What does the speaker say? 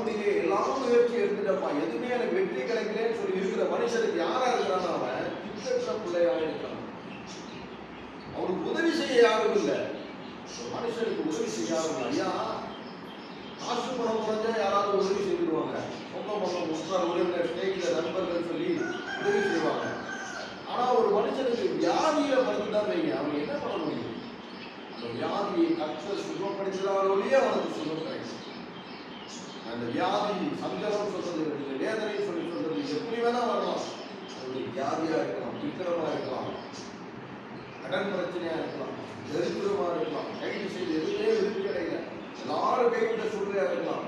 எல்லாரும் முயற்சி எடுத்துட்டப்பா, எதுவுமே எனக்கு வெற்றி கிடைக்கலன்னு சொல்லி இருக்கிற மனுஷனுக்கு யாரா இருக்கிறான்? அவன் திட்டற்ற பிள்ளையா இருக்கிறான். அவனுக்கு உதவி செய்ய யாரும் இல்லை. மனுஷனுக்கு உதவி செய்ய யாரும் இல்லை. ஐயா, காசு பணம் குறைஞ்சா யாராவது உதவி செய்திருவாங்க. சொந்த பணம் உற்றார் உறவினர் ஸ்நேகித நண்பர்கள் சொல்லி உதவி செய்வாங்க. ஆனா ஒரு மனுஷனுக்கு வியாதியில படுத்துதான் வைங்க, அவன் என்ன பண்ண முடியும்? அந்த வியாதியை கர்த்தர் சுகப்படுத்தினாரோடய அவனுக்கு சுகம் கிடைக்கும். அந்த வியாதி சஞ்சலம் சொல்றது, வேதனை சொல்லி சொல்றது எப்படி வேணா வரலாம். அது வியாதியா இருக்கலாம், விக்கிரமா இருக்கலாம், கடன் பிரச்சனையா இருக்கலாம், தரித்திரமா இருக்கலாம், கைது செய்து எதுவுமே விருப்பி கிடையாது, எல்லாரும் கைவிட்ட சூழ்நிலையா இருக்கலாம்.